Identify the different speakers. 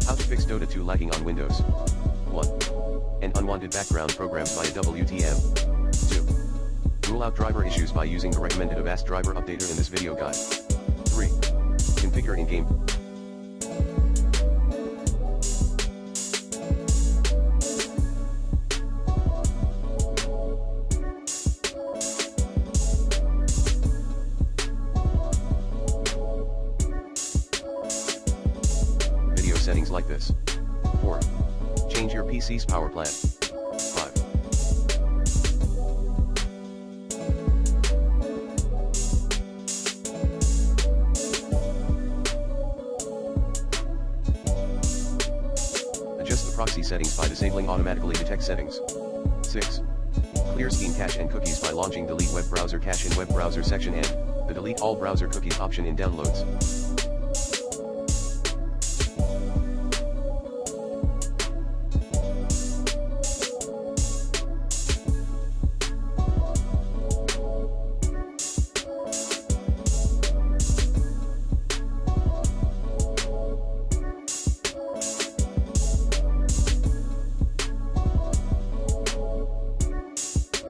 Speaker 1: How to fix Dota 2 lagging on Windows. 1. An unwanted background programs via WTM. 2. Rule out driver issues by using the recommended Avast driver updater in this video guide. 3. Configure in-game. Video settings like this. 4. Change your PC's power plan. 5. Adjust the proxy settings by disabling automatically detect settings. 6. Clear Scheme cache and cookies by launching Delete Web Browser Cache in Web Browser section and the Delete All Browser Cookies option in Downloads.